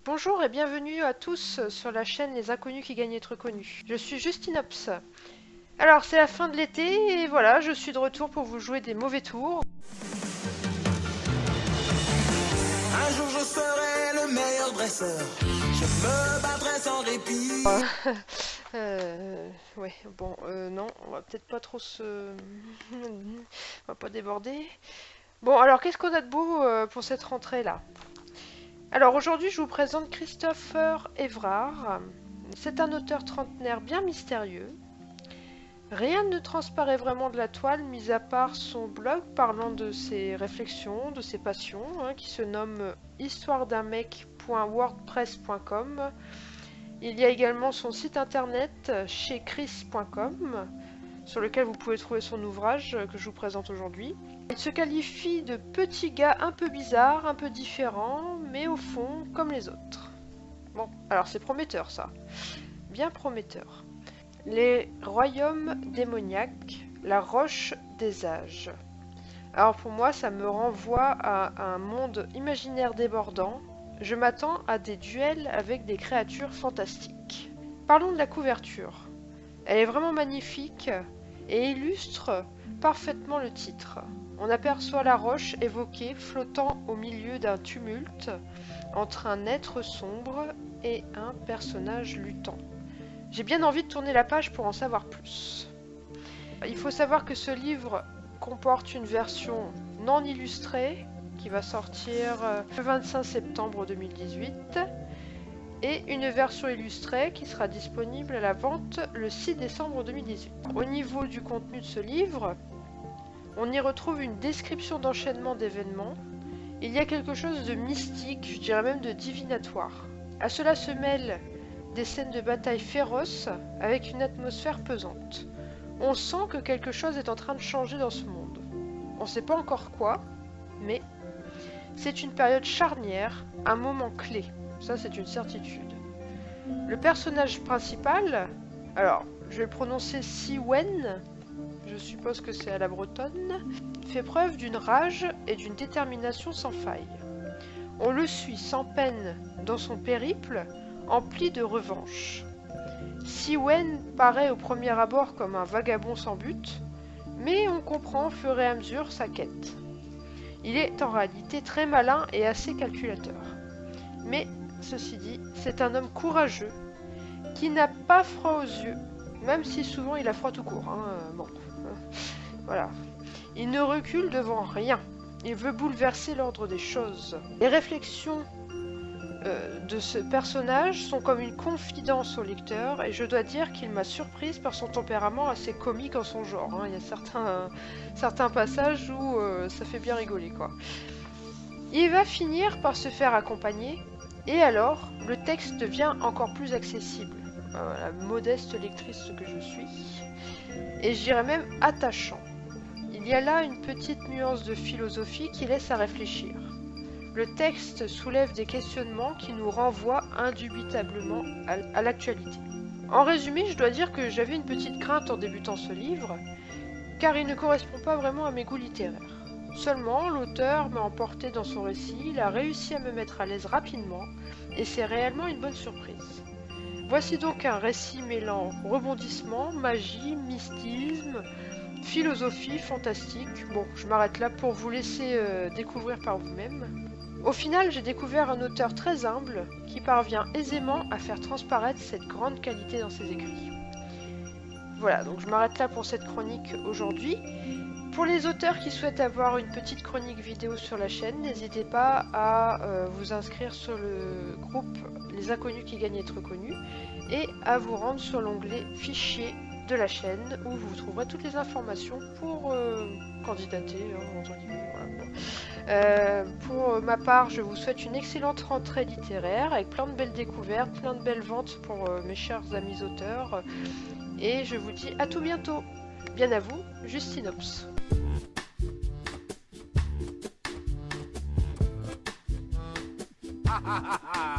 Bonjour et bienvenue à tous sur la chaîne Les Inconnus qui gagnent à être connus. Je suis Justinops. Alors c'est la fin de l'été et voilà, je suis de retour pour vous jouer des mauvais tours. Un jour je serai le meilleur dresseur. Je me battrai sans répit. Ouais, bon, non, on va peut-être pas trop se... on va pas déborder. Bon, alors qu'est-ce qu'on a de beau pour cette rentrée-là? Alors aujourd'hui, je vous présente Christopher Evrard. C'est un auteur trentenaire bien mystérieux. Rien ne transparaît vraiment de la toile, mis à part son blog parlant de ses réflexions, de ses passions, qui se nomme histoiredunmec.wordpress.com. Il y a également son site internet chez chris.com, sur lequel vous pouvez trouver son ouvrage que je vous présente aujourd'hui. Il se qualifie de petit gars un peu bizarre, un peu différent, mais au fond, comme les autres. Bon, alors c'est prometteur ça. Bien prometteur. Les royaumes démoniaques, la roche des âges. Alors pour moi, ça me renvoie à un monde imaginaire débordant. Je m'attends à des duels avec des créatures fantastiques. Parlons de la couverture. Elle est vraiment magnifique et illustre parfaitement le titre. On aperçoit la roche évoquée flottant au milieu d'un tumulte entre un être sombre et un personnage luttant. J'ai bien envie de tourner la page pour en savoir plus. Il faut savoir que ce livre comporte une version non illustrée qui va sortir le 25 septembre 2018 et une version illustrée qui sera disponible à la vente le 6 décembre 2018. Au niveau du contenu de ce livre, on y retrouve une description d'enchaînement d'événements. Il y a quelque chose de mystique, je dirais même de divinatoire. À cela se mêlent des scènes de bataille féroces avec une atmosphère pesante. On sent que quelque chose est en train de changer dans ce monde. On ne sait pas encore quoi, mais c'est une période charnière, un moment clé. Ça, c'est une certitude. Le personnage principal, alors, je vais le prononcer Siwen, je suppose que c'est à la bretonne, fait preuve d'une rage et d'une détermination sans faille. On le suit sans peine dans son périple, empli de revanche. Siwen paraît au premier abord comme un vagabond sans but, mais on comprend au fur et à mesure sa quête. Il est en réalité très malin et assez calculateur. Mais, ceci dit, c'est un homme courageux, qui n'a pas froid aux yeux, même si souvent il a froid tout court. Bon, voilà. Il ne recule devant rien. Il veut bouleverser l'ordre des choses. Les réflexions de ce personnage sont comme une confidence au lecteur, et je dois dire qu'il m'a surprise par son tempérament assez comique en son genre. Il y a certains passages où ça fait bien rigoler, quoi. Il va finir par se faire accompagner, et alors, le texte devient encore plus accessible. La modeste lectrice que je suis, et je dirais même attachant. Il y a là une petite nuance de philosophie qui laisse à réfléchir. Le texte soulève des questionnements qui nous renvoient indubitablement à l'actualité. En résumé, je dois dire que j'avais une petite crainte en débutant ce livre, car il ne correspond pas vraiment à mes goûts littéraires. Seulement, l'auteur m'a emporté dans son récit, il a réussi à me mettre à l'aise rapidement, et c'est réellement une bonne surprise. Voici donc un récit mêlant rebondissement, magie, mystisme, philosophie, fantastique. Bon, je m'arrête là pour vous laisser découvrir par vous-même. Au final, j'ai découvert un auteur très humble qui parvient aisément à faire transparaître cette grande qualité dans ses écrits. Voilà, donc je m'arrête là pour cette chronique aujourd'hui. Pour les auteurs qui souhaitent avoir une petite chronique vidéo sur la chaîne, n'hésitez pas à vous inscrire sur le groupe Les Inconnus qui gagnent à être connus et à vous rendre sur l'onglet Fichiers de la chaîne où vous trouverez toutes les informations pour candidater. Entre guillemets, voilà. Pour ma part, je vous souhaite une excellente rentrée littéraire avec plein de belles découvertes, plein de belles ventes pour mes chers amis auteurs. Et je vous dis à tout bientôt. Bien à vous, Justinops. Ha ha ha ha!